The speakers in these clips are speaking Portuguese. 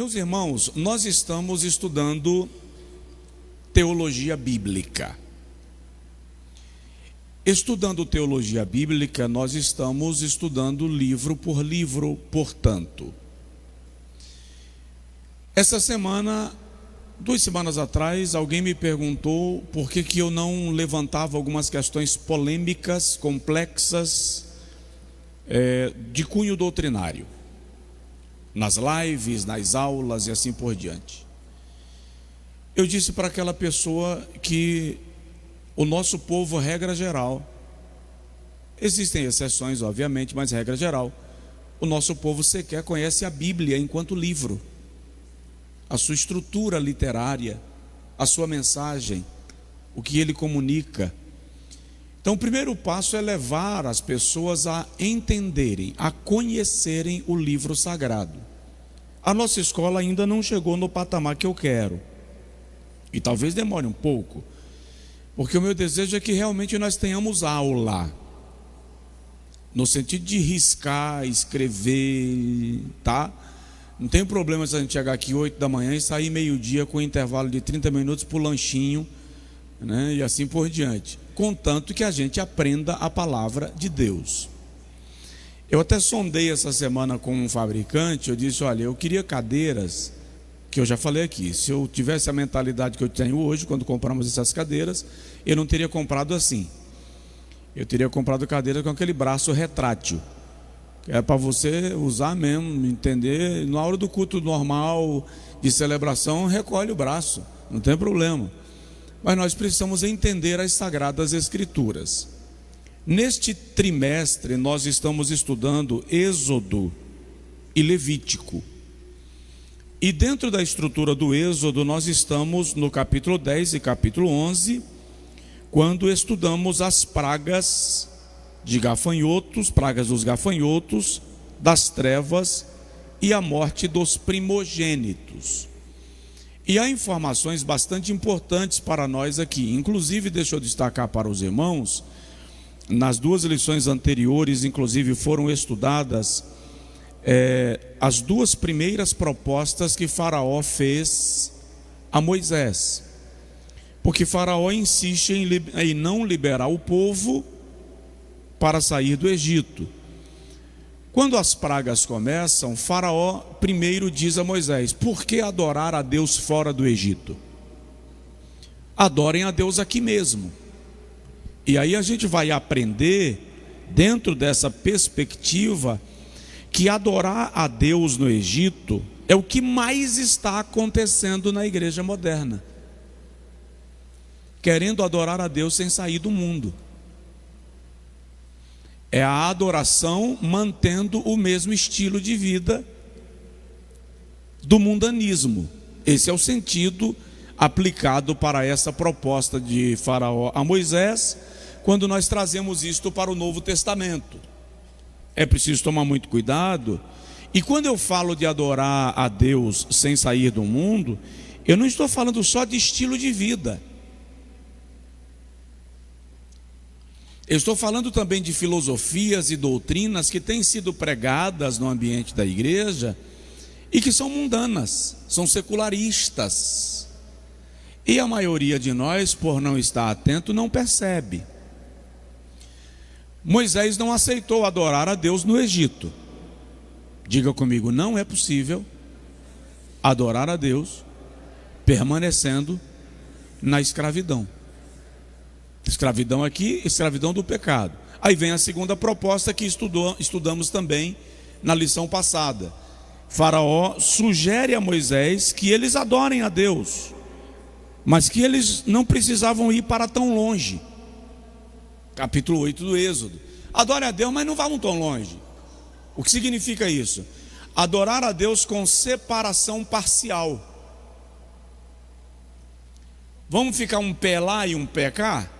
Meus irmãos, nós estamos estudando teologia bíblica. Estudando teologia bíblica, nós estamos estudando livro por livro, portanto. Essa semana, 2 semanas atrás, alguém me perguntou por que eu não levantava algumas questões polêmicas, complexas, de cunho doutrinário, nas lives, nas aulas e assim por diante. Eu disse para aquela pessoa que o nosso povo, regra geral, existem exceções obviamente, mas regra geral, o nosso povo sequer conhece a Bíblia enquanto livro, a sua estrutura literária, a sua mensagem, o que ele comunica. Então o primeiro passo é levar as pessoas a entenderem, a conhecerem o livro sagrado. A nossa escola ainda não chegou no patamar que eu quero, e talvez demore um pouco, porque o meu desejo é que realmente nós tenhamos aula, no sentido de riscar, escrever, tá? Não tem problema se a gente chegar aqui 8 da manhã e sair meio-dia com um intervalo de 30 minutos para o lanchinho, né? E assim por diante, contanto que a gente aprenda a palavra de Deus. Eu até sondei essa semana com um fabricante, eu disse, olha, eu queria cadeiras, que eu já falei aqui, se eu tivesse a mentalidade que eu tenho hoje, quando compramos essas cadeiras, eu não teria comprado assim. Eu teria comprado cadeira com aquele braço retrátil, que é para você usar mesmo, entender, na hora do culto normal, de celebração, recolhe o braço, não tem problema. Mas nós precisamos entender as Sagradas Escrituras. Neste trimestre, nós estamos estudando Êxodo e Levítico. E dentro da estrutura do Êxodo, nós estamos no capítulo 10 e capítulo 11, quando estudamos as pragas de gafanhotos, pragas dos gafanhotos, das trevas e a morte dos primogênitos. E há informações bastante importantes para nós aqui. Inclusive, deixa eu destacar para os irmãos, nas 2 lições anteriores, inclusive, foram estudadas as 2 primeiras propostas que Faraó fez a Moisés. Porque Faraó insiste em não liberar o povo para sair do Egito. Quando as pragas começam, Faraó primeiro diz a Moisés, por que adorar a Deus fora do Egito? Adorem a Deus aqui mesmo. E aí a gente vai aprender, dentro dessa perspectiva, que adorar a Deus no Egito é o que mais está acontecendo na igreja moderna. Querendo adorar a Deus sem sair do mundo. É a adoração mantendo o mesmo estilo de vida do mundanismo. Esse é o sentido aplicado para essa proposta de Faraó a Moisés, quando nós trazemos isto para o Novo Testamento. É preciso tomar muito cuidado. E quando eu falo de adorar a Deus sem sair do mundo, eu não estou falando só de estilo de vida. Eu estou falando também de filosofias e doutrinas que têm sido pregadas no ambiente da igreja e que são mundanas, são secularistas. E a maioria de nós, por não estar atento, não percebe. Moisés não aceitou adorar a Deus no Egito. Diga comigo, não é possível adorar a Deus permanecendo na escravidão. Escravidão aqui, escravidão do pecado. Aí vem a segunda proposta que estudamos também na lição passada. Faraó sugere a Moisés que eles adorem a Deus, mas que eles não precisavam ir para tão longe. Capítulo 8 do Êxodo. Adore a Deus, mas não vão tão longe. O que significa isso? Adorar a Deus com separação parcial. Vamos ficar um pé lá e um pé cá?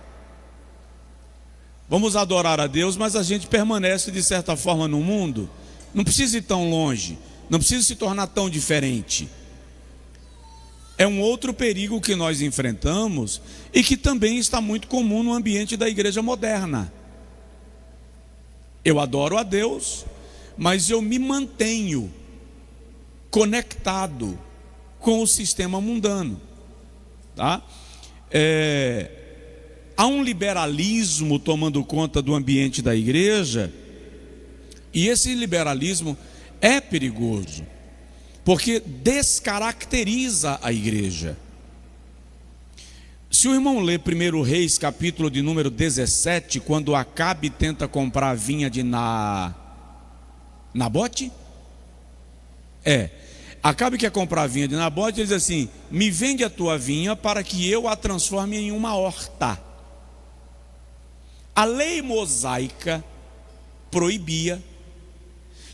Vamos adorar a Deus, mas a gente permanece de certa forma no mundo. Não precisa ir tão longe, não precisa se tornar tão diferente. É um outro perigo que nós enfrentamos e que também está muito comum no ambiente da igreja moderna. Eu adoro a Deus, mas eu me mantenho conectado com o sistema mundano, tá? Há um liberalismo tomando conta do ambiente da igreja, e esse liberalismo é perigoso, porque descaracteriza a igreja. Se o irmão ler 1 Reis, capítulo de número 17, quando Acabe tenta comprar a vinha de Nabote, Acabe quer comprar a vinha de Nabote, ele diz assim: me vende a tua vinha para que eu a transforme em uma horta. A lei mosaica proibia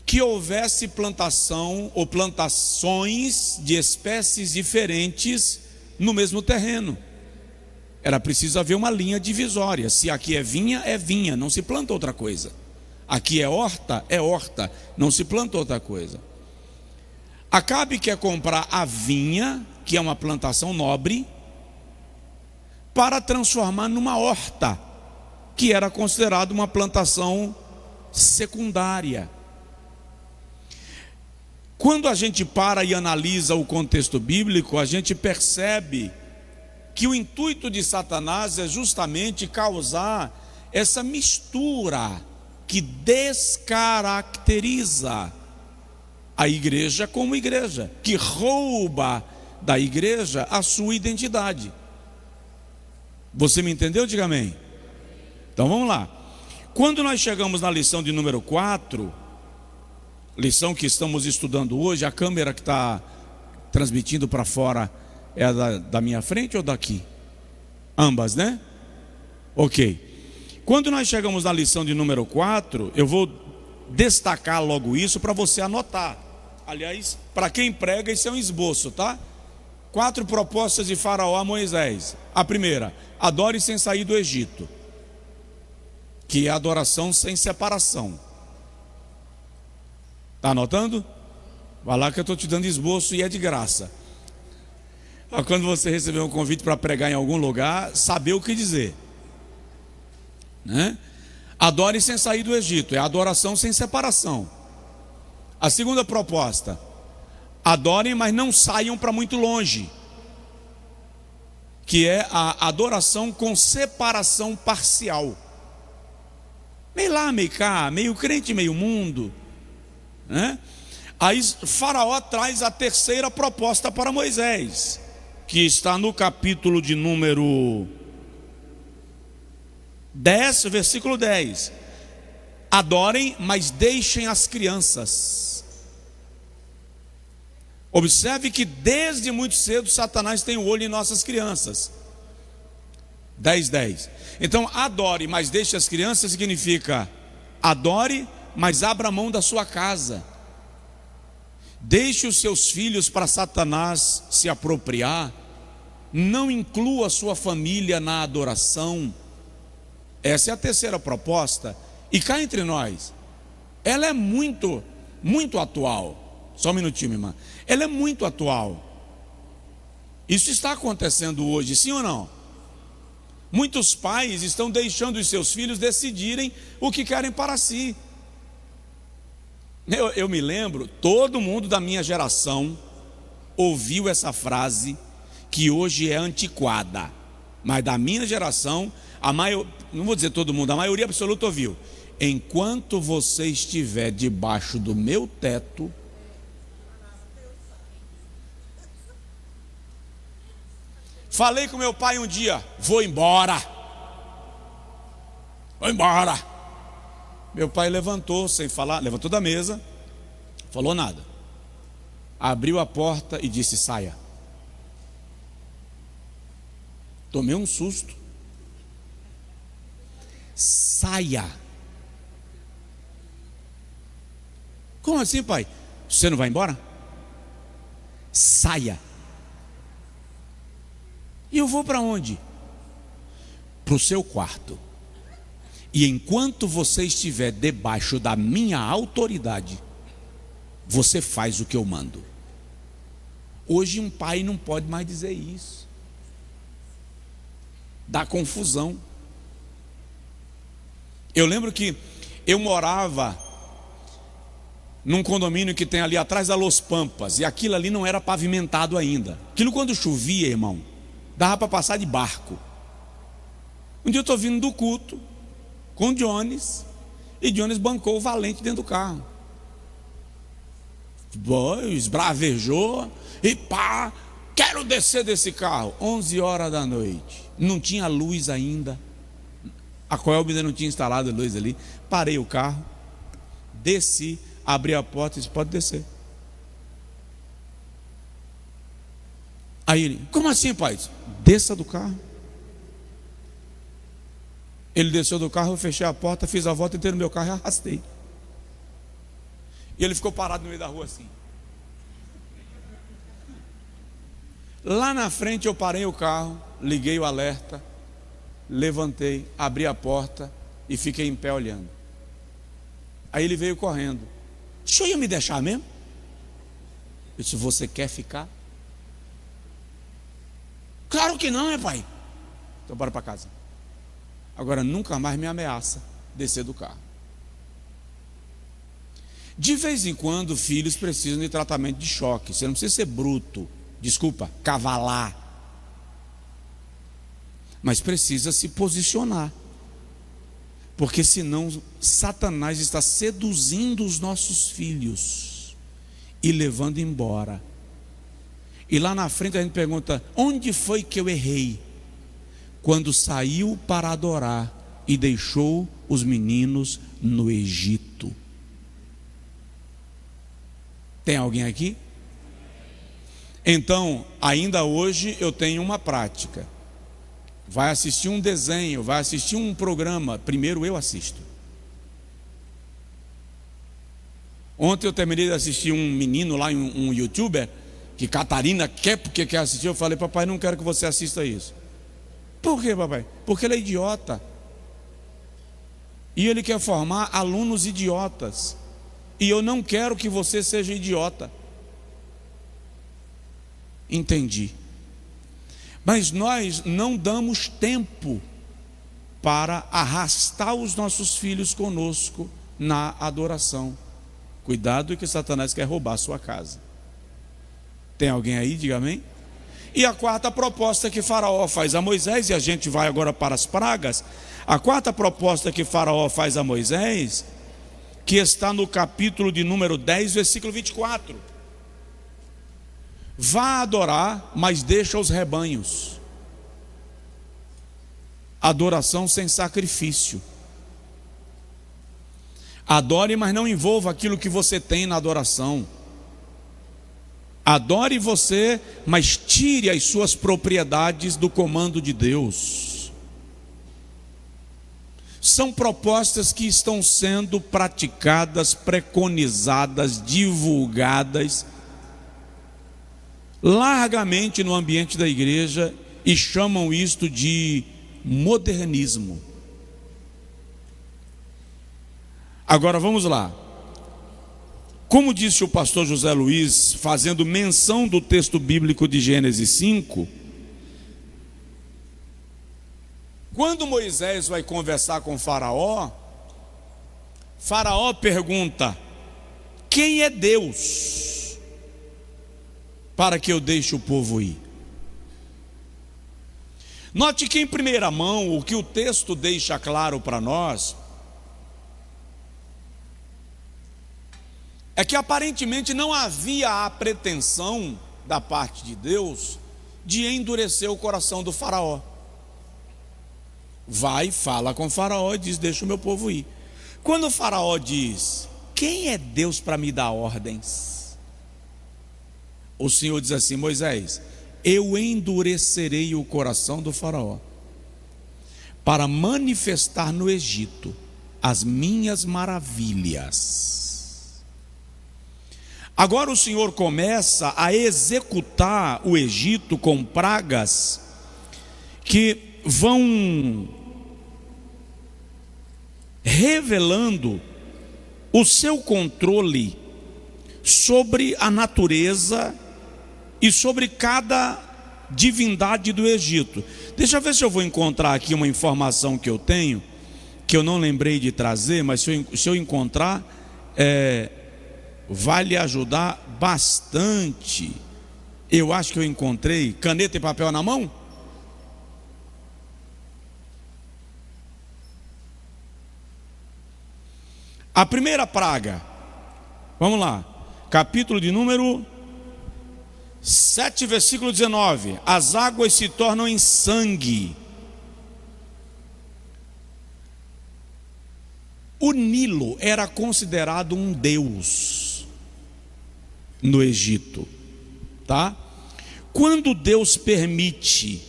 que houvesse plantação ou plantações de espécies diferentes no mesmo terreno. Era preciso haver uma linha divisória. Se aqui é vinha, não se planta outra coisa. Aqui é horta, não se planta outra coisa. Acabe quer comprar a vinha, que é uma plantação nobre, para transformar numa horta, que era considerada uma plantação secundária. Quando a gente para e analisa o contexto bíblico, a gente percebe que o intuito de Satanás é justamente causar essa mistura que descaracteriza a igreja como igreja, que rouba da igreja a sua identidade. Você me entendeu? Diga amém. Então vamos lá. Quando nós chegamos na lição de número 4, lição que estamos estudando hoje, a câmera que está transmitindo para fora é a da minha frente ou daqui? Ambas, né? Ok. Quando nós chegamos na lição de número 4, eu vou destacar logo isso para você anotar. Aliás, para quem prega, isso é um esboço, tá? 4 propostas de Faraó a Moisés. A primeira: adore sem sair do Egito, que é adoração sem separação. Está anotando? Vai lá que eu estou te dando esboço e é de graça. Quando você receber um convite para pregar em algum lugar, saber o que dizer, né? Adore sem sair do Egito, é adoração sem separação. A segunda proposta: adorem, mas não saiam para muito longe, que é a adoração com separação parcial. Meio lá, meio cá, meio crente, meio mundo, né? Aí Faraó traz a terceira proposta para Moisés, que está no capítulo de número 10, versículo 10. Adorem, mas deixem as crianças. Observe que desde muito cedo Satanás tem o olho em nossas crianças. 10:10. Então, adore, mas deixe as crianças significa: adore, mas abra mão da sua casa. Deixe os seus filhos para Satanás se apropriar. Não inclua a sua família na adoração. Essa é a terceira proposta. E cá entre nós, ela é muito atual. Só um minutinho, minha irmã. Ela é muito atual. Isso está acontecendo hoje, sim ou não? Muitos pais estão deixando os seus filhos decidirem o que querem para si. Eu me lembro, todo mundo da minha geração ouviu essa frase, que hoje é antiquada, mas da minha geração, não vou dizer todo mundo, a maioria absoluta ouviu: enquanto você estiver debaixo do meu teto, falei com meu pai um dia: vou embora. Meu pai levantou sem falar, levantou da mesa, falou nada, abriu a porta e disse: saia. Tomei um susto. Saia. Como assim, pai? Você não vai embora? Saia. E eu vou para onde? Para o seu quarto. E enquanto você estiver debaixo da minha autoridade, você faz o que eu mando. Hoje um pai não pode mais dizer isso. Dá confusão. Eu lembro que eu morava num condomínio que tem ali atrás da Los Pampas, e aquilo ali não era pavimentado ainda. Aquilo, quando chovia, irmão, dava para passar de barco. Um dia eu estou vindo do culto com o Jones, e Jones bancou o valente dentro do carro. Esbravejou e pá, quero descer desse carro. 11 horas da noite, não tinha luz ainda, a Coelba ainda não tinha instalado a luz ali. Parei o carro, desci, abri a porta e disse: pode descer. Aí ele: como assim, pai? Desça do carro. Ele desceu do carro, eu fechei a porta, fiz a volta inteira no meu carro e arrastei. E ele ficou parado no meio da rua assim. Lá na frente eu parei o carro, liguei o alerta, levantei, abri a porta e fiquei em pé olhando. Aí ele veio correndo: o senhor ia me deixar mesmo? Eu disse: você quer ficar? Claro que não, pai. Então bora para casa. Agora nunca mais me ameaça descer do carro. De vez em quando, filhos precisam de tratamento de choque. Você não precisa ser bruto, cavalar, mas precisa se posicionar, porque senão Satanás está seduzindo os nossos filhos e levando embora. E lá na frente a gente pergunta: onde foi que eu errei? Quando saiu para adorar e deixou os meninos no Egito. Tem alguém aqui? Então, ainda hoje eu tenho uma prática. Vai assistir um desenho, vai assistir um programa, primeiro eu assisto. Ontem eu terminei de assistir um menino lá, um youtuber, que Catarina quer porque quer assistir. Eu falei: papai, não quero que você assista isso. Por quê, papai? Porque ele é idiota. E ele quer formar alunos idiotas. E eu não quero que você seja idiota. Entendi. Mas nós não damos tempo para arrastar os nossos filhos conosco na adoração. Cuidado que Satanás quer roubar a sua casa. Tem alguém aí? Diga amém. E a quarta proposta que Faraó faz a Moisés, e a gente vai agora para as pragas. A quarta proposta que Faraó faz a Moisés, que está no capítulo de número 10, versículo 24. Vá adorar, mas deixa os rebanhos. Adoração sem sacrifício. Adore, mas não envolva aquilo que você tem na adoração. Adore você, mas tire as suas propriedades do comando de Deus. São propostas que estão sendo praticadas, preconizadas, divulgadas largamente no ambiente da igreja, e chamam isto de modernismo. Agora vamos lá. Como disse o pastor José Luiz, fazendo menção do texto bíblico de Gênesis 5, quando Moisés vai conversar com Faraó, Faraó pergunta: quem é Deus para que eu deixe o povo ir? Note que em primeira mão, o que o texto deixa claro para nós é que aparentemente não havia a pretensão da parte de Deus de endurecer o coração do Faraó. Vai, fala com o Faraó e diz: deixa o meu povo ir. Quando o Faraó diz: quem é Deus para me dar ordens? O Senhor diz assim: Moisés, eu endurecerei o coração do Faraó para manifestar no Egito as minhas maravilhas. Agora o Senhor começa a executar o Egito com pragas que vão revelando o seu controle sobre a natureza e sobre cada divindade do Egito. Deixa eu ver se eu vou encontrar aqui uma informação que eu tenho, que eu não lembrei de trazer, mas se eu encontrar, vai lhe ajudar bastante. Eu acho que eu encontrei caneta e papel na mão. A primeira praga, vamos lá, capítulo de número 7, versículo 19: as águas se tornam em sangue. O Nilo era considerado um deus no Egito, tá? Quando Deus permite,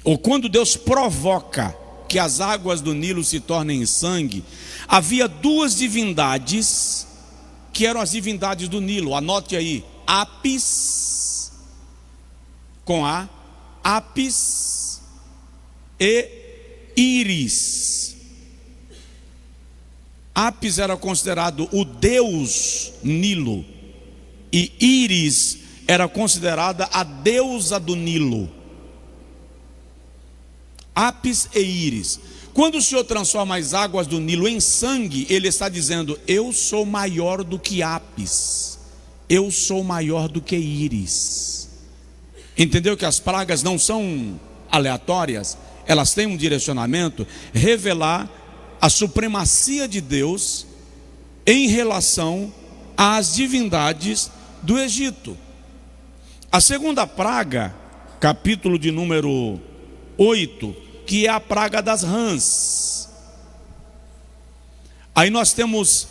ou quando Deus provoca que as águas do Nilo se tornem em sangue, havia duas divindades que eram as divindades do Nilo. Anote aí: Apis, com A, Apis e Íris. Apis era considerado o deus Nilo e Íris era considerada a deusa do Nilo. Apis e Íris. Quando o Senhor transforma as águas do Nilo em sangue, Ele está dizendo: eu sou maior do que Apis, eu sou maior do que Íris. Entendeu que as pragas não são aleatórias? Elas têm um direcionamento: revelar a supremacia de Deus em relação às divindades do Egito. A segunda praga, capítulo de número 8, que é a praga das rãs. Aí nós temos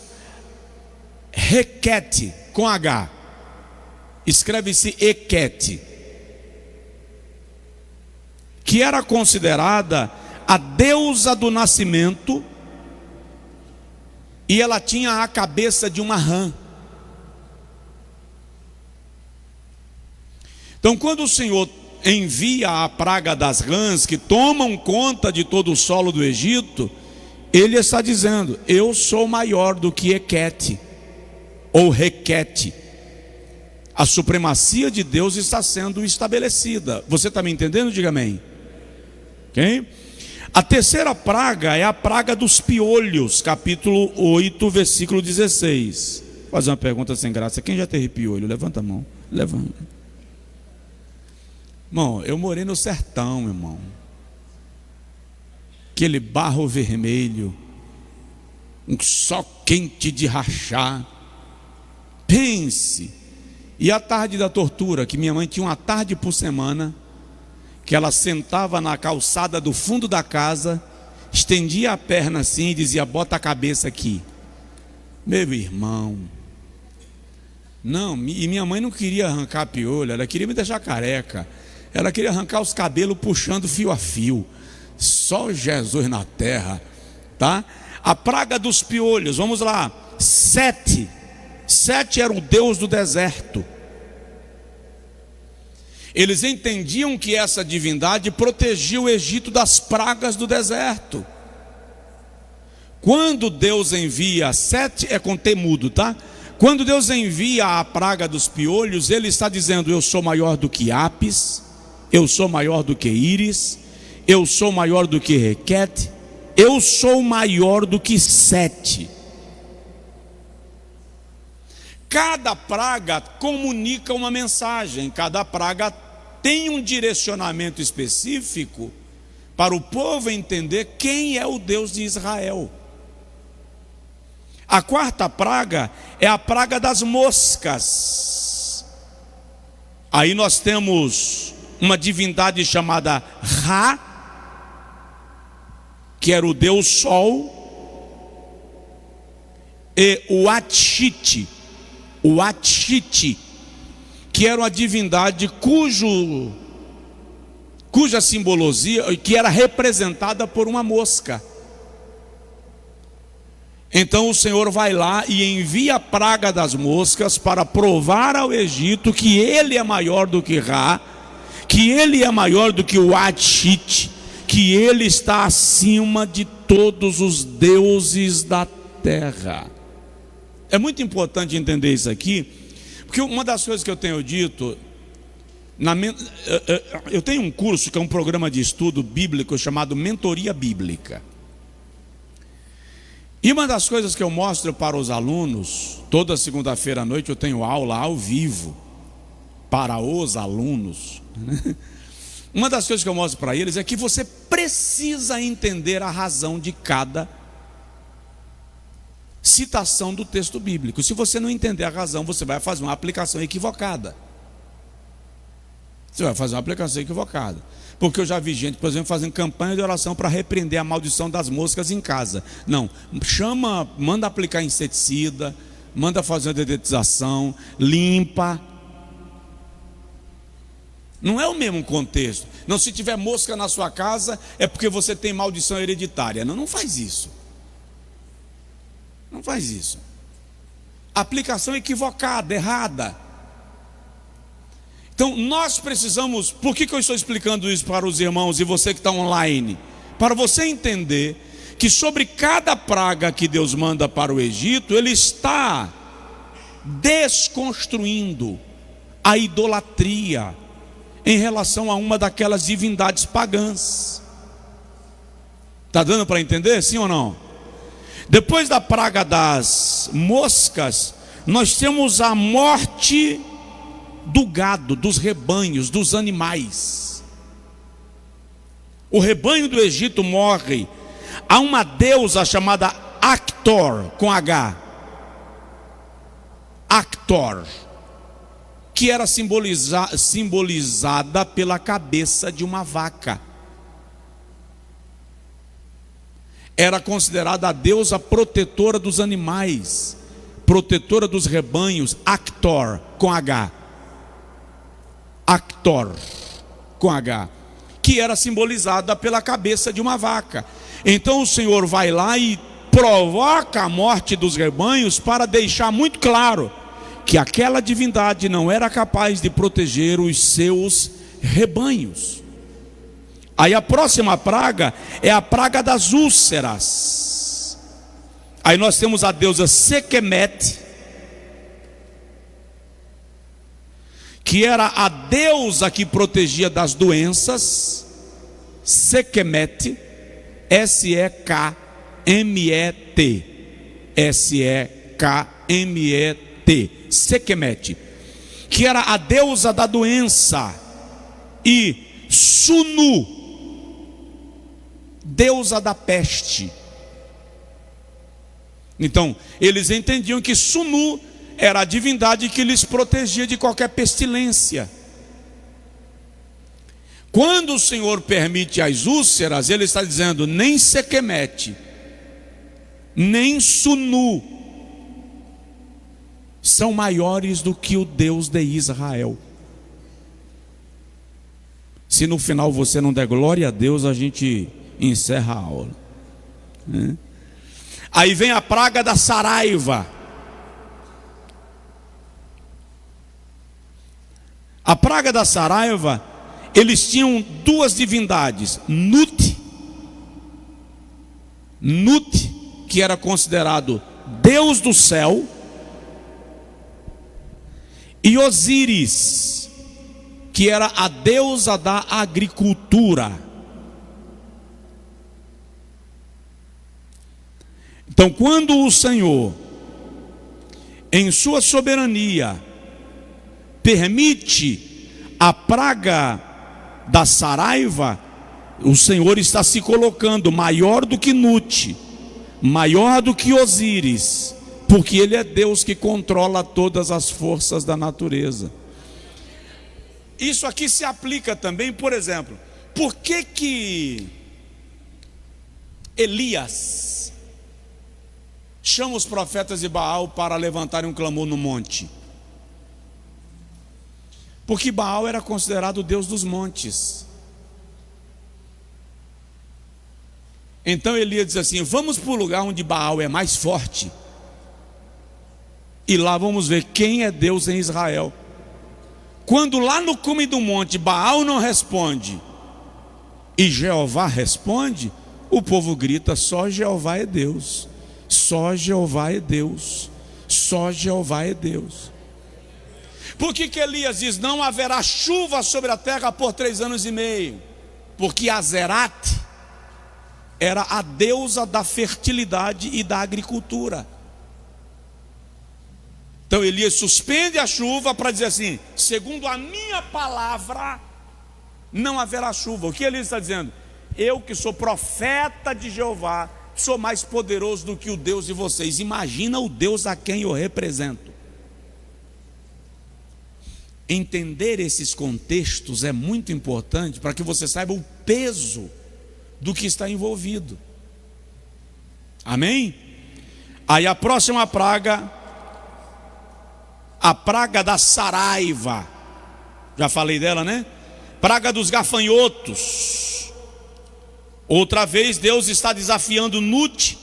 Requete, com H, escreve-se Equete, que era considerada a deusa do nascimento, e ela tinha a cabeça de uma rã. Então, quando o Senhor envia a praga das rãs, que tomam conta de todo o solo do Egito, Ele está dizendo: eu sou maior do que Equete, ou Requete. A supremacia de Deus está sendo estabelecida. Você está me entendendo? Diga amém. Okay? A terceira praga é a praga dos piolhos, capítulo 8, versículo 16. Vou fazer uma pergunta sem graça: quem já teve piolho? Levanta a mão. Levanta. Irmão, eu morei no sertão, irmão. Aquele barro vermelho, um sol quente de rachar. Pense. E a tarde da tortura, que minha mãe tinha uma tarde por semana, que ela sentava na calçada do fundo da casa, estendia a perna assim e dizia: bota a cabeça aqui. Meu irmão, não, e minha mãe não queria arrancar piolho, ela queria me deixar careca. Ela queria arrancar os cabelos puxando fio a fio. Só Jesus na terra, tá? A praga dos piolhos, vamos lá. Sete era o deus do deserto. Eles entendiam que essa divindade protegia o Egito das pragas do deserto. Quando Deus envia, Sete é com T mudo, tá? Quando Deus envia a praga dos piolhos, Ele está dizendo: eu sou maior do que Apis, eu sou maior do que Íris, eu sou maior do que Requete, eu sou maior do que Sete. Cada praga comunica uma mensagem, cada praga tem um direcionamento específico para o povo entender quem é o Deus de Israel. A quarta praga é a praga das moscas. Aí nós temos uma divindade chamada Ra, que era o Deus Sol, e o Atite, que era uma divindade cuja simbologia, que era representada por uma mosca. Então o Senhor vai lá e envia a praga das moscas para provar ao Egito que Ele é maior do que Ra, que Ele é maior do que o Atite, que Ele está acima de todos os deuses da terra. É muito importante entender isso aqui, porque uma das coisas que eu tenho dito, eu tenho um curso que é um programa de estudo bíblico chamado Mentoria Bíblica. E uma das coisas que eu mostro para os alunos, toda segunda-feira à noite eu tenho aula ao vivo para os alunos. Uma das coisas que eu mostro para eles é que você precisa entender a razão de cada citação do texto bíblico. Se você não entender a razão, você vai fazer uma aplicação equivocada. Você vai fazer uma aplicação equivocada. Porque eu já vi gente, por exemplo, fazendo campanha de oração para repreender a maldição das moscas em casa. Não, manda aplicar inseticida, manda fazer uma dedetização, limpa. Não é o mesmo contexto. Não, se tiver mosca na sua casa, é porque você tem maldição hereditária. Não, não faz isso. Não faz isso. Aplicação equivocada, errada. Então nós precisamos, por que eu estou explicando isso para os irmãos e você que está online? Para você entender que sobre cada praga que Deus manda para o Egito, Ele está desconstruindo a idolatria em relação a uma daquelas divindades pagãs. Está dando para entender, sim ou não? Depois da praga das moscas, nós temos a morte do gado, dos rebanhos, dos animais. O rebanho do Egito morre. Há uma deusa chamada Actor, com H. Actor, que era simbolizada pela cabeça de uma vaca. Era considerada a deusa protetora dos animais, protetora dos rebanhos. Actor, com H. Actor, com H, que era simbolizada pela cabeça de uma vaca. Então o Senhor vai lá e provoca a morte dos rebanhos para deixar muito claro que aquela divindade não era capaz de proteger os seus rebanhos. Aí a próxima praga é a praga das úlceras. Aí nós temos a deusa Sekhmet, que era a deusa que protegia das doenças. Sekhmet, S-E-K-M-E-T, S-E-K-M-E-T, Sekhmet, que era a deusa da doença. E Sunu, deusa da peste. Então, eles entendiam que Sunu era a divindade que lhes protegia de qualquer pestilência. Quando o Senhor permite as úlceras, Ele está dizendo: nem Sekhmet, nem Sunu são maiores do que o Deus de Israel. Se no final você não der glória a Deus, a gente encerra a aula. Aí vem a praga da saraiva. A praga da saraiva, eles tinham duas divindades: Nut, que era considerado Deus do céu, e Osíris, que era a deusa da agricultura. Então, quando o Senhor, em sua soberania, permite a praga da saraiva, o Senhor está se colocando maior do que Nut, maior do que Osíris, porque Ele é Deus que controla todas as forças da natureza. Isso aqui se aplica também, por exemplo, por que Elias chama os profetas de Baal para levantarem um clamor no monte? Porque Baal era considerado o Deus dos montes. Então Elias diz assim: vamos para o lugar onde Baal é mais forte, e lá vamos ver quem é Deus em Israel. Quando lá no cume do monte Baal não responde e Jeová responde, o povo grita: só Jeová é Deus, só Jeová é Deus, só Jeová é Deus. Por que Elias diz: não haverá chuva sobre a terra por 3 anos e meio? Porque Azerate, era a deusa da fertilidade e da agricultura. Então Elias suspende a chuva para dizer assim: segundo a minha palavra, não haverá chuva. O que Elias está dizendo? Eu que sou profeta de Jeová, sou mais poderoso do que o Deus de vocês. Imagina o Deus a quem eu represento. Entender esses contextos é muito importante para que você saiba o peso do que está envolvido. Amém? Aí a próxima praga, a praga da saraiva, já falei dela, né? Praga dos gafanhotos. Outra vez Deus está desafiando Nut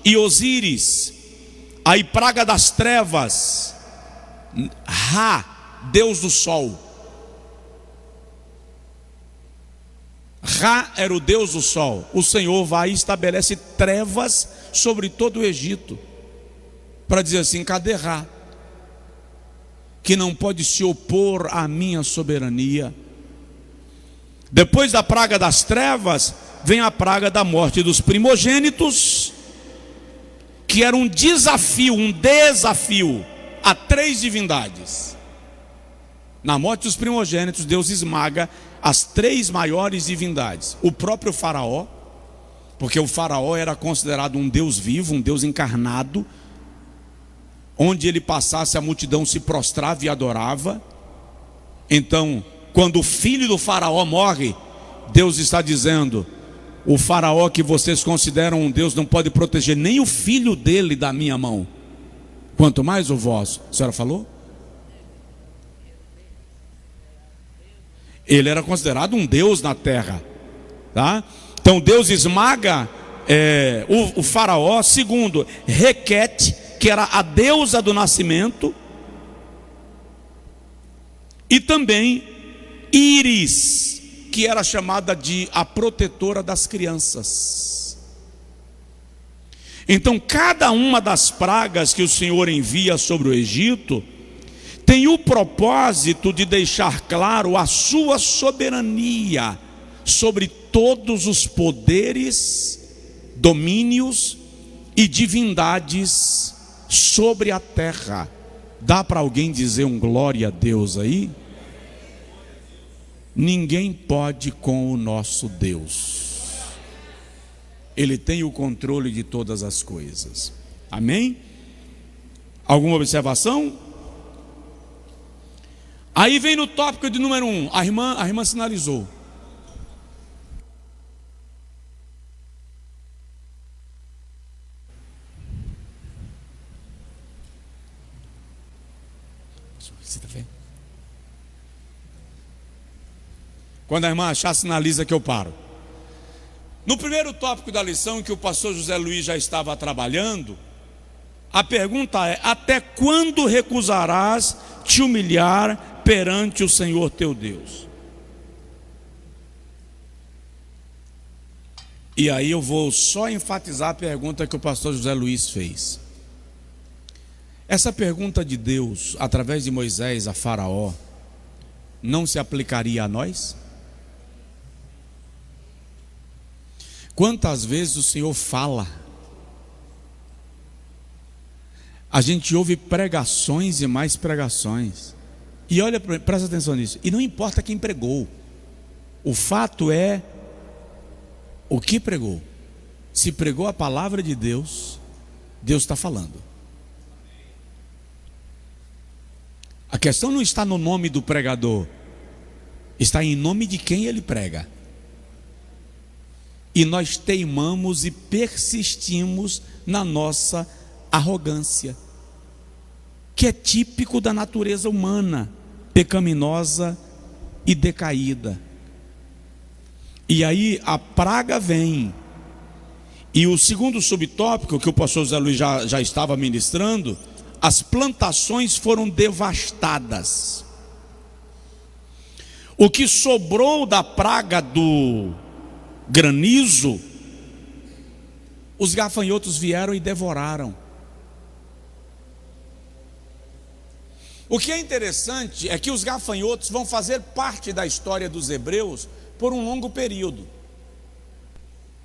e Osíris. Aí praga das trevas, Ra, Deus do sol. Ra era o Deus do sol. O Senhor vai e estabelece trevas sobre todo o Egito, para dizer assim: cadê Ra, que não pode se opor à minha soberania? Depois da praga das trevas, vem a praga da morte dos primogênitos, que era um desafio a 3 divindades. Na morte dos primogênitos, Deus esmaga as 3 maiores divindades. O próprio faraó, porque o faraó era considerado um Deus vivo, um Deus encarnado, onde ele passasse a multidão se prostrava e adorava. Então, quando o filho do faraó morre, Deus está dizendo: o faraó que vocês consideram um Deus não pode proteger nem o filho dele da minha mão, quanto mais o vosso. A senhora falou? Ele era considerado um Deus na terra, tá? Então Deus esmaga o faraó. Segundo, Requete, que era a deusa do nascimento, e também Íris, que era chamada de a protetora das crianças. Então cada uma das pragas que o Senhor envia sobre o Egito tem o propósito de deixar claro a sua soberania sobre todos os poderes, domínios e divindades sobre a terra. Dá para alguém dizer um glória a Deus aí? Ninguém pode com o nosso Deus. Ele tem o controle de todas as coisas. Amém? Alguma observação? Aí vem no tópico de número 1. A irmã sinalizou. Você está vendo? Quando a irmã achar, sinaliza que eu paro. No primeiro tópico da lição, que o pastor José Luiz já estava trabalhando, a pergunta é: até quando recusarás te humilhar perante o Senhor teu Deus? E aí eu vou só enfatizar a pergunta que o pastor José Luiz fez. Essa pergunta de Deus, através de Moisés a Faraó, não se aplicaria a nós? Quantas vezes o Senhor fala? A gente ouve pregações e mais pregações. E olha, presta atenção nisso. E não importa quem pregou. O fato é o que pregou. Se pregou a palavra de Deus, Deus está falando. A questão não está no nome do pregador, está em nome de quem ele prega. E nós teimamos e persistimos na nossa arrogância, que é típico da natureza humana, pecaminosa e decaída. E aí a praga vem. E o segundo subtópico, que o pastor José Luiz já estava ministrando, as plantações foram devastadas. O que sobrou da praga do granizo, os gafanhotos vieram e devoraram. O que é interessante é que os gafanhotos vão fazer parte da história dos hebreus por um longo período.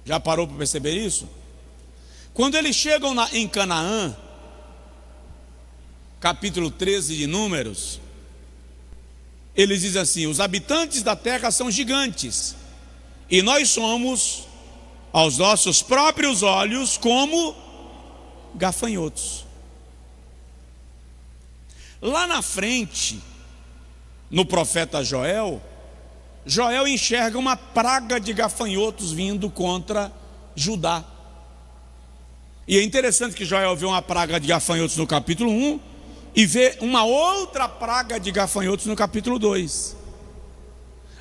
Já parou para perceber isso? Quando eles chegam em Canaã, capítulo 13 de Números, eles dizem assim: os habitantes da terra são gigantes, e nós somos, aos nossos próprios olhos, como gafanhotos. Lá na frente, no profeta Joel enxerga uma praga de gafanhotos vindo contra Judá. E é interessante que Joel vê uma praga de gafanhotos no capítulo 1 e vê uma outra praga de gafanhotos no capítulo 2.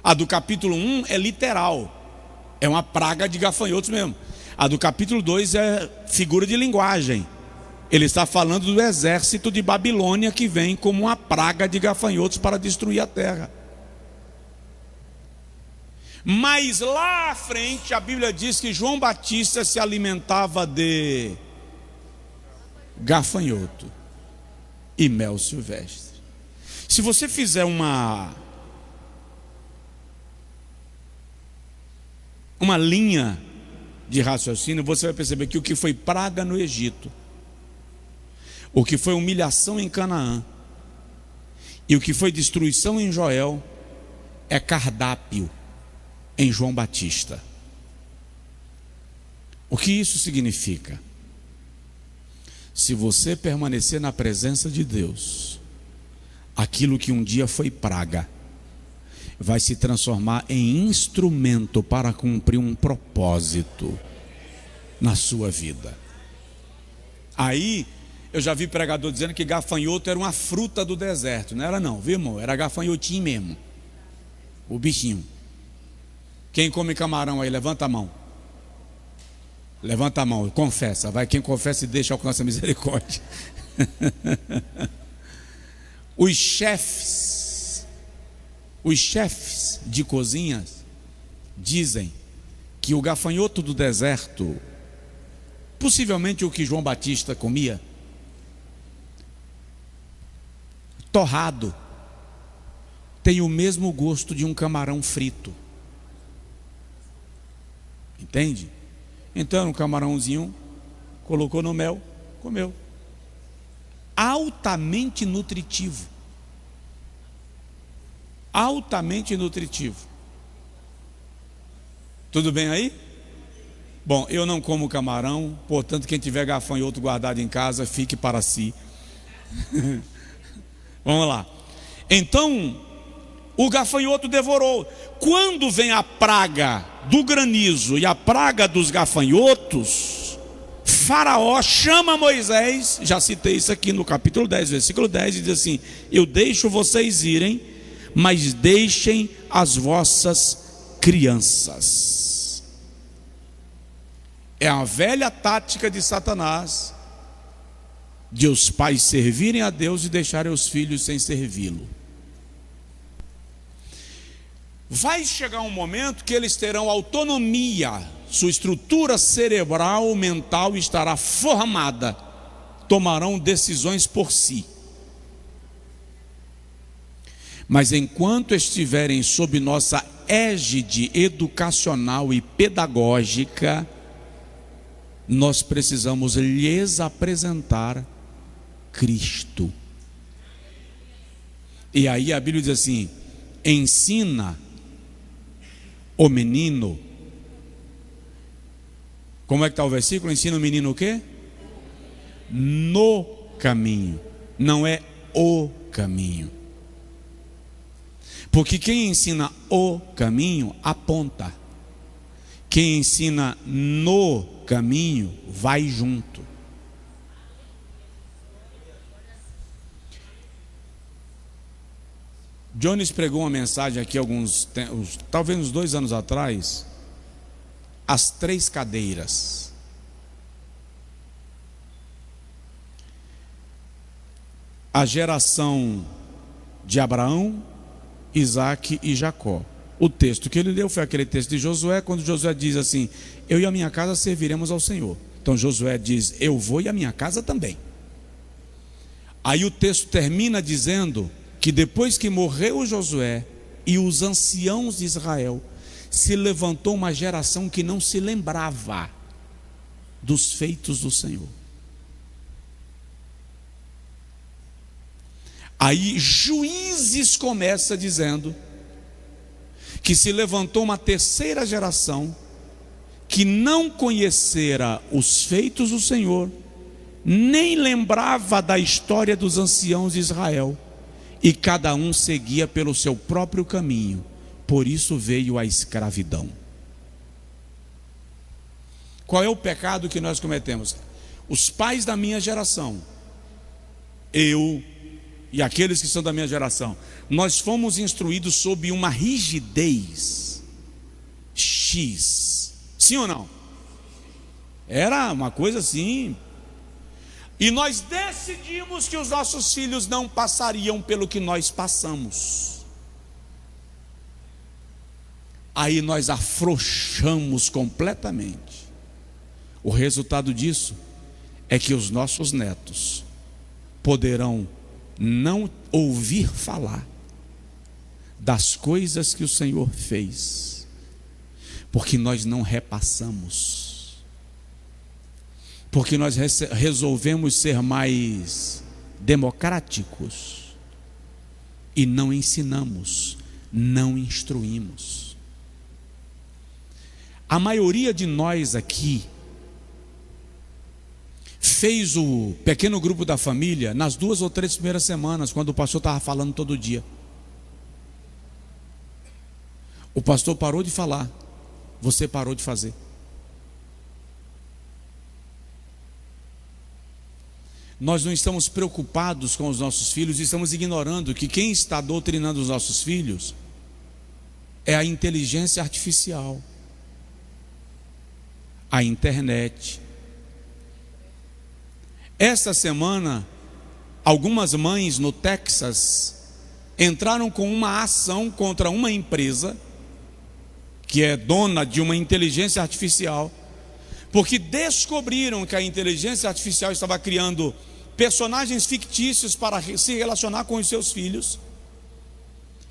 A do capítulo 1 é literal, é uma praga de gafanhotos mesmo. A do capítulo 2 é figura de linguagem. Ele está falando do exército de Babilônia que vem como uma praga de gafanhotos para destruir a terra. Mas lá à frente a Bíblia diz que João Batista se alimentava de gafanhoto e mel silvestre. Se você fizer uma linha de raciocínio, você vai perceber que o que foi praga no Egito, o que foi humilhação em Canaã e o que foi destruição em Joel é cardápio em João Batista. O que isso significa? Se você permanecer na presença de Deus, aquilo que um dia foi praga vai se transformar em instrumento para cumprir um propósito na sua vida. Aí eu já vi pregador dizendo que gafanhoto era uma fruta do deserto. Não era não, viu, irmão? Era gafanhotinho mesmo, o bichinho. Quem come camarão aí, levanta a mão. Levanta a mão, confessa. Vai, quem confessa e deixa alcança a misericórdia. Os chefes de cozinhas dizem que o gafanhoto do deserto, possivelmente o que João Batista comia, torrado, tem o mesmo gosto de um camarão frito. Entende? Então, um camarãozinho, colocou no mel, comeu. Altamente nutritivo. Altamente nutritivo. Tudo bem aí? Bom, eu não como camarão, portanto, quem tiver gafanhoto guardado em casa, fique para si. Vamos lá. Então, o gafanhoto devorou. Quando vem a praga do granizo e a praga dos gafanhotos, Faraó chama Moisés, já citei isso aqui no capítulo 10, versículo 10, e diz assim: eu deixo vocês irem, mas deixem as vossas crianças. É a velha tática de Satanás, de os pais servirem a Deus e deixarem os filhos sem servi-lo. Vai chegar um momento que eles terão autonomia, sua estrutura cerebral, mental estará formada, tomarão decisões por si. Mas enquanto estiverem sob nossa égide educacional e pedagógica, nós precisamos lhes apresentar Cristo. E aí a Bíblia diz assim: ensina o menino. Como é que está o versículo? Ensina o menino o quê? No caminho. Não é o caminho. Porque quem ensina o caminho aponta. Quem ensina no caminho vai junto. Jones pregou uma mensagem aqui talvez uns 2 anos atrás, as 3 cadeiras. A geração de Abraão, Isaac e Jacó. O texto que ele leu foi aquele texto de Josué, quando Josué diz assim: eu e a minha casa serviremos ao Senhor. Então Josué diz: eu vou e a minha casa também. Aí o texto termina dizendo que depois que morreu Josué e os anciãos de Israel se levantou uma geração que não se lembrava dos feitos do Senhor. Aí Juízes começa dizendo que se levantou uma terceira geração que não conhecera os feitos do Senhor, nem lembrava da história dos anciãos de Israel, e cada um seguia pelo seu próprio caminho. Por isso veio a escravidão. Qual é o pecado que nós cometemos? Os pais da minha geração, eu e aqueles que são da minha geração, nós fomos instruídos sob uma rigidez X. Sim ou não? Era uma coisa assim. E nós decidimos que os nossos filhos não passariam pelo que nós passamos. Aí nós afrouxamos completamente. O resultado disso é que os nossos netos poderão não ouvir falar das coisas que o Senhor fez, porque nós não repassamos, porque nós resolvemos ser mais democráticos e não ensinamos, não instruímos. A maioria de nós aqui fez o pequeno grupo da família nas 2 ou 3 primeiras semanas, quando o pastor estava falando todo dia. O pastor parou de falar, você parou de fazer. Nós não estamos preocupados com os nossos filhos e estamos ignorando que quem está doutrinando os nossos filhos é a inteligência artificial, a internet. Esta semana, algumas mães no Texas entraram com uma ação contra uma empresa que é dona de uma inteligência artificial, porque descobriram que a inteligência artificial estava criando personagens fictícios para se relacionar com os seus filhos.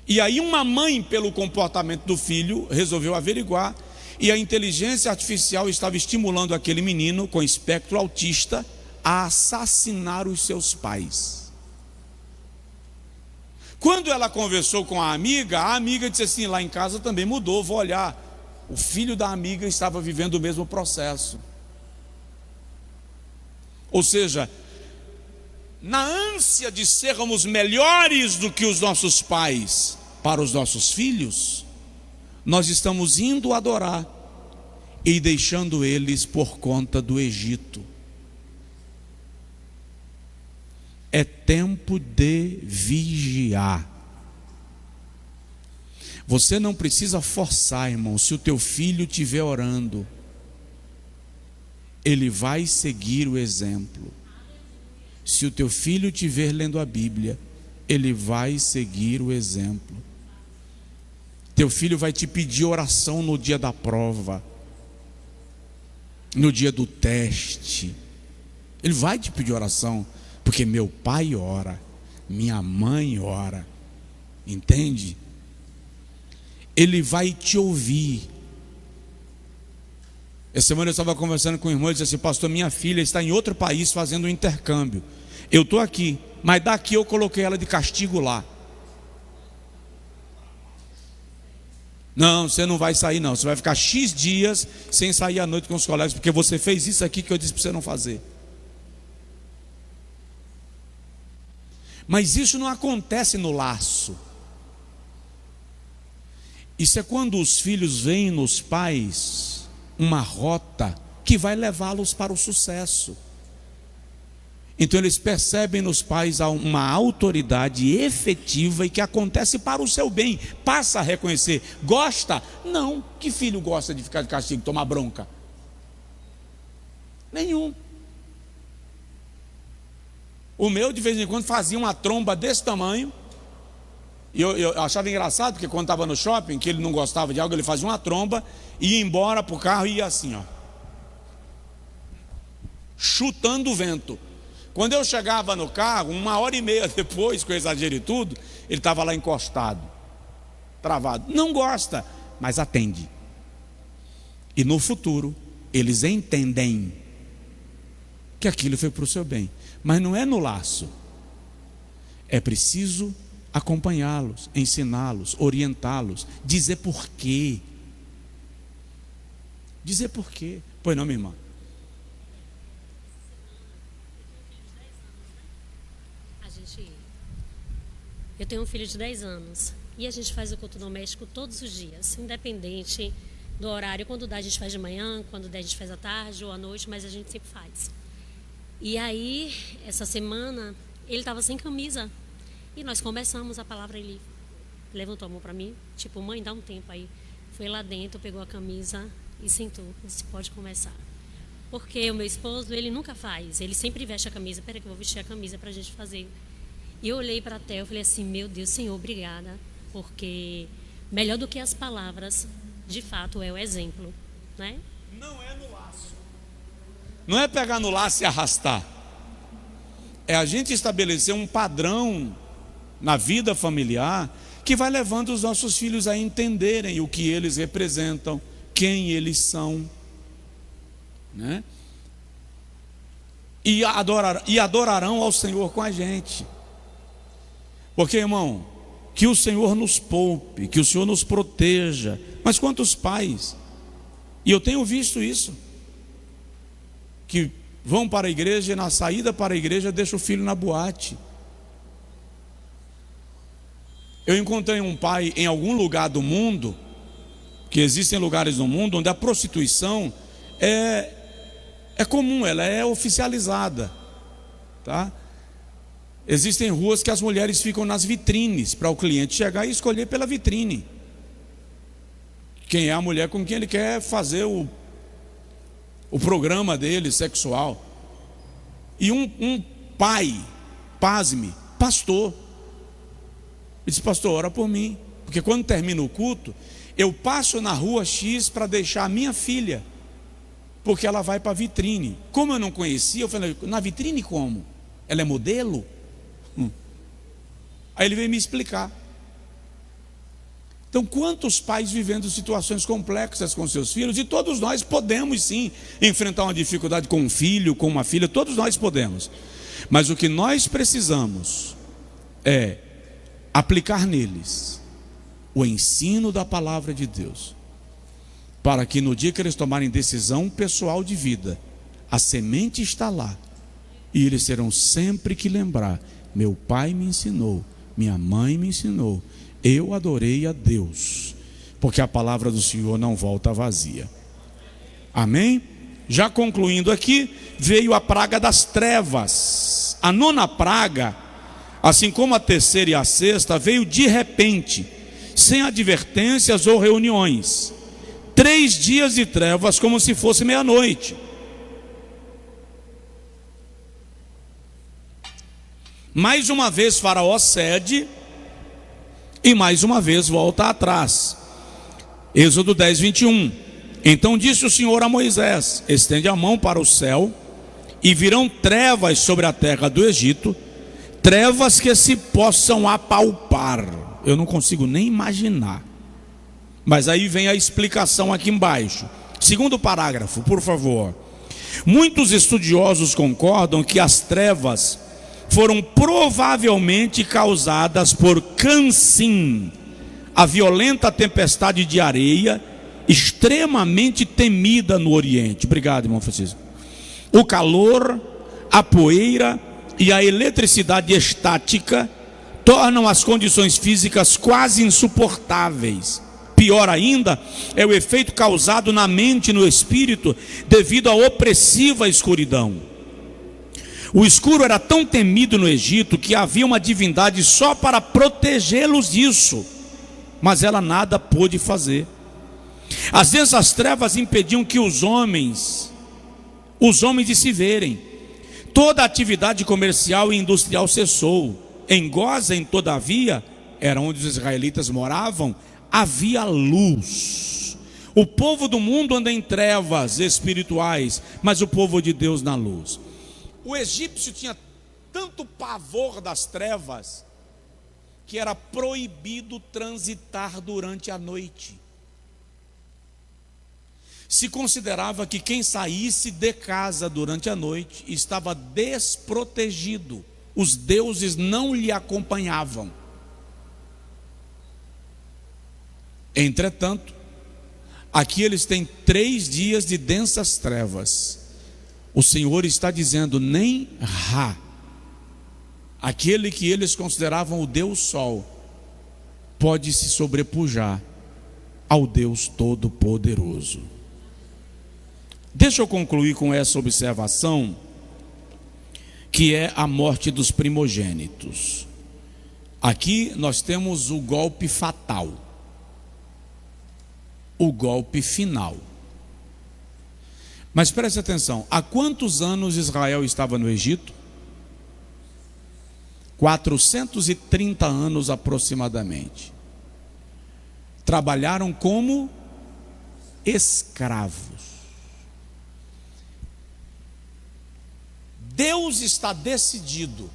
E aí uma mãe, pelo comportamento do filho, resolveu averiguar, e a inteligência artificial estava estimulando aquele menino com espectro autista a assassinar os seus pais. Quando ela conversou com a amiga disse assim: lá em casa também mudou, vou olhar. O filho da amiga estava vivendo o mesmo processo. Ou seja, na ânsia de sermos melhores do que os nossos pais para os nossos filhos, nós estamos indo adorar e deixando eles por conta do Egito. É tempo de vigiar. Você não precisa forçar, irmão. Se o teu filho estiver orando, ele vai seguir o exemplo. Se o teu filho estiver lendo a Bíblia, ele vai seguir o exemplo. Teu filho vai te pedir oração no dia da prova, no dia do teste. Ele vai te pedir oração, porque meu pai ora, minha mãe ora, entende? Ele vai te ouvir. Essa semana eu estava conversando com o irmão e disse assim: pastor, minha filha está em outro país fazendo um intercâmbio. Eu estou aqui, mas daqui eu coloquei ela de castigo lá. Não, você não vai sair não, você vai ficar X dias sem sair à noite com os colegas, porque você fez isso aqui que eu disse para você não fazer. Mas isso não acontece no laço. Isso é quando os filhos veem nos pais uma rota que vai levá-los para o sucesso. Então eles percebem nos pais uma autoridade efetiva e que acontece para o seu bem. Passa a reconhecer. Gosta? Não. Que filho gosta de ficar de castigo, tomar bronca? Nenhum. O meu de vez em quando fazia uma tromba desse tamanho. E eu achava engraçado, porque quando estava no shopping, que ele não gostava de algo, ele fazia uma tromba, ia embora para o carro e ia assim, ó, chutando o vento. Quando eu chegava no carro, 1h30 depois, com exagero e tudo, ele estava lá encostado, travado. Não gosta, mas atende. E no futuro, eles entendem que aquilo foi para o seu bem. Mas não é no laço. É preciso acompanhá-los, ensiná-los, orientá-los, dizer por quê. Dizer por quê. Pois não, minha irmã? Eu tenho um filho de 10 anos e a gente faz o culto doméstico todos os dias, independente do horário. Quando dá, a gente faz de manhã, quando der, a gente faz à tarde ou à noite, mas a gente sempre faz. E aí, essa semana, ele estava sem camisa e nós conversamos a palavra. Ele levantou a mão para mim, tipo, mãe, dá um tempo aí. Foi lá dentro, pegou a camisa e sentou. Disse, pode começar. Porque o meu esposo, ele nunca faz, ele sempre veste a camisa. Peraí que eu vou vestir a camisa para a gente fazer. E eu olhei para a Theo e falei assim, meu Deus, Senhor, obrigada, porque melhor do que as palavras, de fato, é o exemplo, né? Não é no laço. Não é pegar no laço e arrastar. É a gente estabelecer um padrão na vida familiar que vai levando os nossos filhos a entenderem o que eles representam, quem eles são, né? E adorarão ao Senhor com a gente. Porque, irmão, que o Senhor nos poupe, que o Senhor nos proteja. Mas quantos pais, e eu tenho visto isso, que vão para a igreja e na saída para a igreja deixa o filho na boate. Eu encontrei um pai em algum lugar do mundo, que existem lugares no mundo onde a prostituição é comum, ela é oficializada, tá? Existem ruas que as mulheres ficam nas vitrines para o cliente chegar e escolher pela vitrine quem é a mulher com quem ele quer fazer o programa dele sexual. E um pai, pasme, pastor, ele disse, pastor, ora por mim, porque quando termina o culto eu passo na rua X para deixar a minha filha, porque ela vai para a vitrine. Como eu não conhecia, eu falei, na vitrine como? Ela é modelo? Aí ele veio me explicar. Então, quantos pais vivendo situações complexas com seus filhos, e todos nós podemos sim enfrentar uma dificuldade com um filho, com uma filha, todos nós podemos. Mas o que nós precisamos é aplicar neles o ensino da palavra de Deus, para que no dia que eles tomarem decisão pessoal de vida, a semente está lá, e eles terão sempre que lembrar, meu pai me ensinou, minha mãe me ensinou, eu adorei a Deus, porque a palavra do Senhor não volta vazia. Amém? Já concluindo aqui, veio a praga das trevas. A nona praga, assim como a terceira e a sexta, veio de repente, sem advertências ou reuniões. 3 dias de trevas como se fosse meia-noite. Mais uma vez Faraó cede e mais uma vez volta atrás. Êxodo 10, 21. Então disse o Senhor a Moisés, estende a mão para o céu e virão trevas sobre a terra do Egito, trevas que se possam apalpar. Eu não consigo nem imaginar. Mas aí vem a explicação aqui embaixo. Segundo parágrafo, por favor. Muitos estudiosos concordam que as trevas foram provavelmente causadas por Kansim, a violenta tempestade de areia extremamente temida no Oriente. Obrigado, irmão Francisco. O calor, a poeira e a eletricidade estática tornam as condições físicas quase insuportáveis. Pior ainda é o efeito causado na mente e no espírito devido à opressiva escuridão. O escuro era tão temido no Egito que havia uma divindade só para protegê-los disso, mas ela nada pôde fazer. As densas trevas impediam que os homens de se verem. Toda a atividade comercial e industrial cessou. Em Gósen, todavia, era onde os israelitas moravam, havia luz. O povo do mundo anda em trevas espirituais, mas o povo de Deus na luz. O egípcio tinha tanto pavor das trevas que era proibido transitar durante a noite. Se considerava que quem saísse de casa durante a noite estava desprotegido. Os deuses não lhe acompanhavam. Entretanto, aqui eles têm 3 dias de densas trevas. O Senhor está dizendo: nem Ra, aquele que eles consideravam o Deus Sol, pode se sobrepujar ao Deus Todo-Poderoso. Deixa eu concluir com essa observação, que é a morte dos primogênitos. Aqui nós temos o golpe fatal, o golpe final. Mas preste atenção: há quantos anos Israel estava no Egito? 430 anos aproximadamente. Trabalharam como escravos. Deus está decidido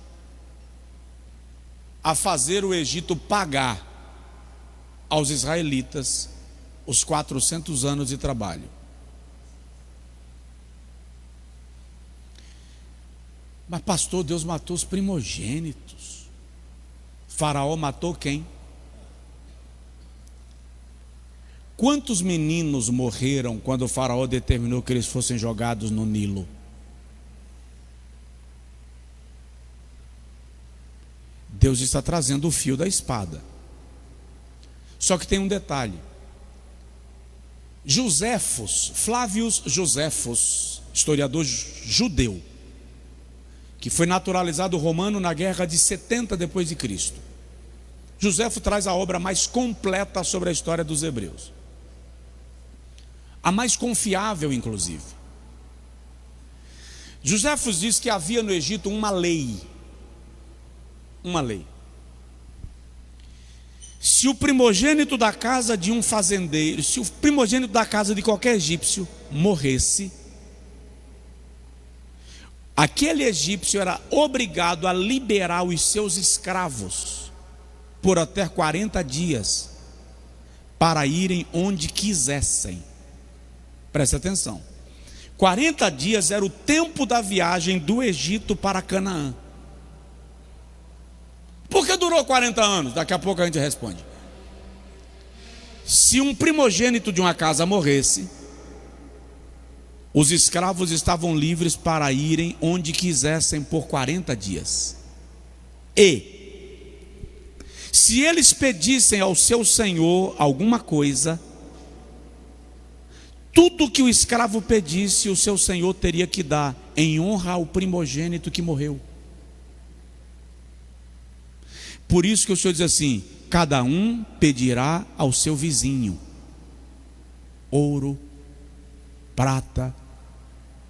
a fazer o Egito pagar aos israelitas os 400 anos de trabalho. Mas pastor, Deus matou os primogênitos. Faraó matou quem? Quantos meninos morreram quando o Faraó determinou que eles fossem jogados no Nilo? Deus está trazendo o fio da espada. Só que tem um detalhe. Flávius Joséfos, historiador judeu, que foi naturalizado romano na guerra de 70 depois de Cristo. Joséfo traz a obra mais completa sobre a história dos hebreus. A mais confiável, inclusive. Joséfo diz que havia no Egito uma lei. Uma lei. Se o primogênito da casa de um fazendeiro, se o primogênito da casa de qualquer egípcio morresse, aquele egípcio era obrigado a liberar os seus escravos por até 40 dias para irem onde quisessem. Preste atenção. 40 dias era o tempo da viagem do Egito para Canaã. Por que durou 40 anos? Daqui a pouco a gente responde. Se um primogênito de uma casa morresse, os escravos estavam livres para irem onde quisessem por 40 dias. E, se eles pedissem ao seu senhor alguma coisa, tudo que o escravo pedisse, o seu senhor teria que dar em honra ao primogênito que morreu. Por isso que o Senhor diz assim: cada um pedirá ao seu vizinho ouro, prata,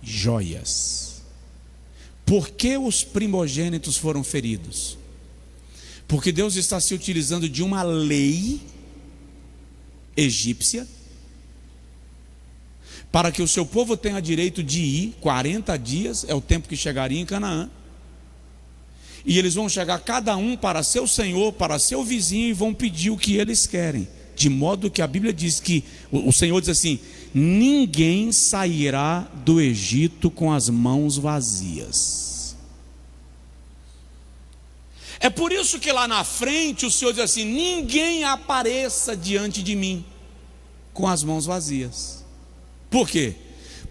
joias. Por que os primogênitos foram feridos? Porque Deus está se utilizando de uma lei egípcia para que o seu povo tenha direito de ir 40 dias, é o tempo que chegaria em Canaã. E eles vão chegar cada um para seu senhor, para seu vizinho, e vão pedir o que eles querem. De modo que a Bíblia diz que, o Senhor diz assim: ninguém sairá do Egito com as mãos vazias. É por isso que lá na frente o Senhor diz assim: ninguém apareça diante de mim com as mãos vazias. Por quê?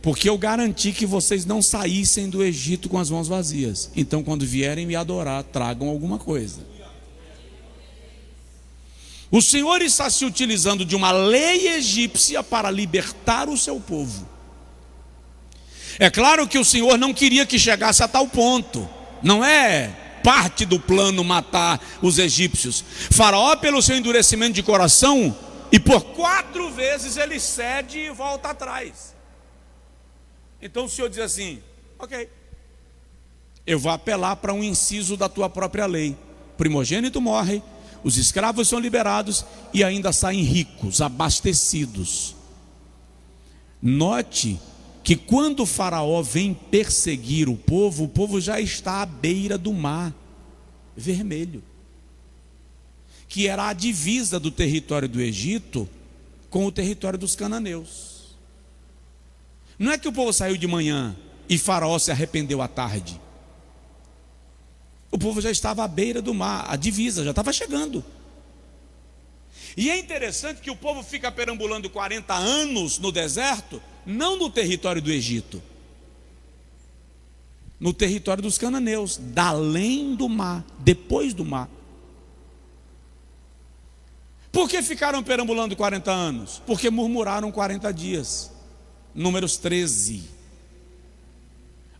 Porque eu garanti que vocês não saíssem do Egito com as mãos vazias. Então, quando vierem me adorar, tragam alguma coisa. O Senhor está se utilizando de uma lei egípcia para libertar o seu povo. É claro que o Senhor não queria que chegasse a tal ponto. Não é parte do plano matar os egípcios. Faraó, pelo seu endurecimento de coração, e por 4 vezes ele cede e volta atrás. Então o Senhor diz assim: ok, eu vou apelar para um inciso da tua própria lei. O primogênito morre, os escravos são liberados e ainda saem ricos, abastecidos. Note que quando o Faraó vem perseguir o povo já está à beira do mar Vermelho, que era a divisa do território do Egito com o território dos cananeus. Não é que o povo saiu de manhã e Faraó se arrependeu à tarde. O povo já estava à beira do mar, a divisa já estava chegando. E é interessante que o povo fica perambulando 40 anos no deserto, não no território do Egito, no território dos cananeus, da além do mar, depois do mar. Por que ficaram perambulando 40 anos? Porque murmuraram 40 dias. Números 13.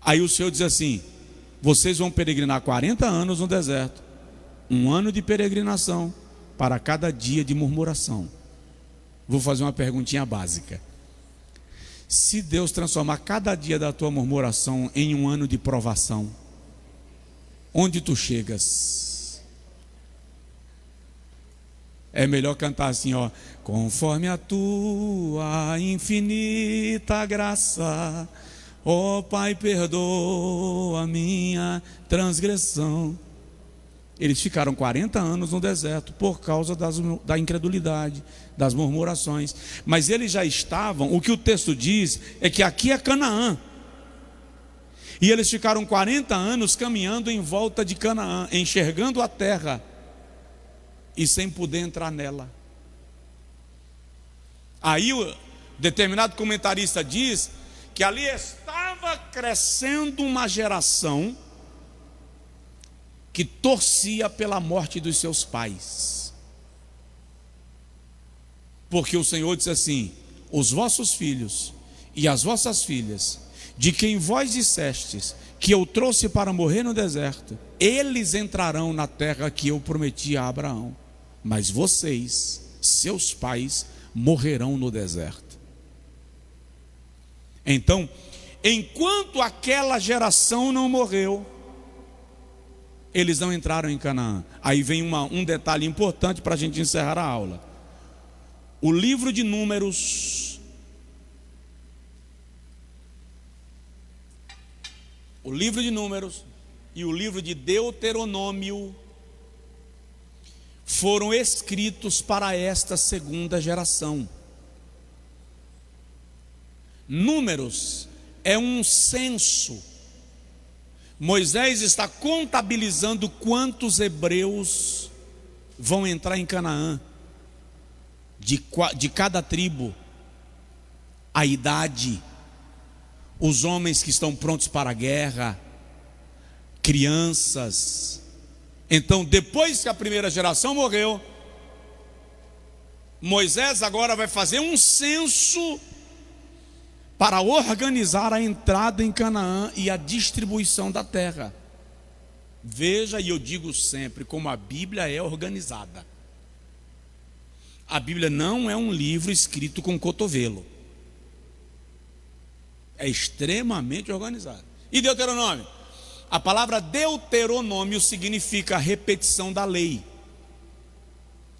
Aí o Senhor diz assim: vocês vão peregrinar 40 anos no deserto, 1 ano de peregrinação para cada dia de murmuração. Vou fazer uma perguntinha básica. Se Deus transformar cada dia da tua murmuração em 1 ano de provação, onde tu chegas? É melhor cantar assim, ó: conforme a tua infinita graça, ó Pai, perdoa a minha transgressão. Eles ficaram 40 anos no deserto por causa da incredulidade, das murmurações. Mas eles já estavam, o que o texto diz é que aqui é Canaã. E eles ficaram 40 anos caminhando em volta de Canaã, enxergando a terra e sem poder entrar nela. Aí o determinado comentarista diz que ali estava crescendo uma geração que torcia pela morte dos seus pais. Porque o Senhor disse assim: os vossos filhos e as vossas filhas, de quem vós dissestes que eu trouxe para morrer no deserto, eles entrarão na terra que eu prometi a Abraão. Mas vocês, seus pais, morrerão no deserto. Então, enquanto aquela geração não morreu, eles não entraram em Canaã. Aí vem um detalhe importante para a gente encerrar a aula. O livro de Números, e o livro de Deuteronômio foram escritos para esta segunda geração. Números é um censo. Moisés está contabilizando quantos hebreus vão entrar em Canaã, de cada tribo, a idade, os homens que estão prontos para a guerra, crianças. Então, depois que a primeira geração morreu, Moisés agora vai fazer um censo para organizar a entrada em Canaã e a distribuição da terra. Veja, e eu digo sempre, como a Bíblia é organizada. A Bíblia não é um livro escrito com cotovelo. É extremamente organizado. E Deuteronômio? A palavra Deuteronômio significa repetição da lei.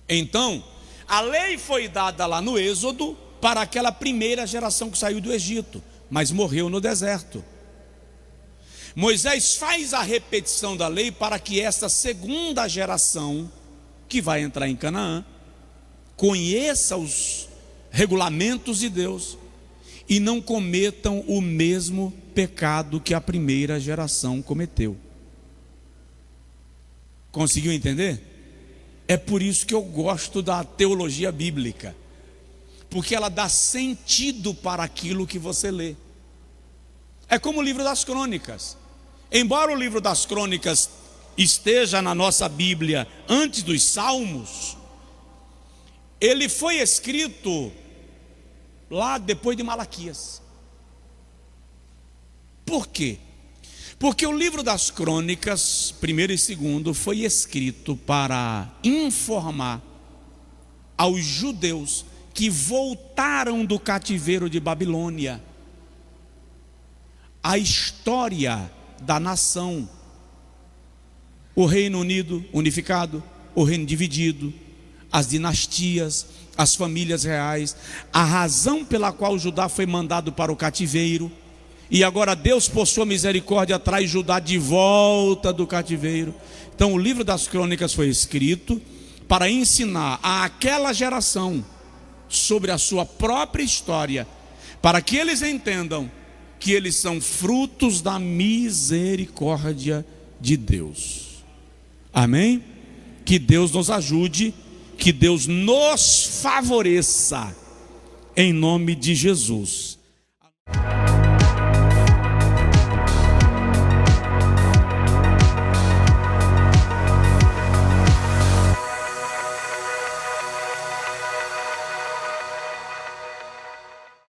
Então, a lei foi dada lá no Êxodo para aquela primeira geração que saiu do Egito, mas morreu no deserto. Moisés faz a repetição da lei para que essa segunda geração, que vai entrar em Canaã, conheça os regulamentos de Deus e não cometam o mesmo pecado que a primeira geração cometeu. Conseguiu entender? É por isso que eu gosto da teologia bíblica, porque ela dá sentido para aquilo que você lê. É como o livro das crônicas. Embora o livro das crônicas esteja na nossa Bíblia antes dos Salmos, ele foi escrito lá depois de Malaquias. Por quê? Porque o livro das crônicas, 1º e 2º, foi escrito para informar aos judeus que voltaram do cativeiro de Babilônia a história da nação, o Reino Unido unificado, o reino dividido, as dinastias, as famílias reais, a razão pela qual Judá foi mandado para o cativeiro, e agora Deus, por sua misericórdia, traz Judá de volta do cativeiro. Então o livro das crônicas foi escrito para ensinar àquela geração sobre a sua própria história para que eles entendam que eles são frutos da misericórdia de Deus. Amém? Que Deus nos ajude, que Deus nos favoreça, em nome de Jesus.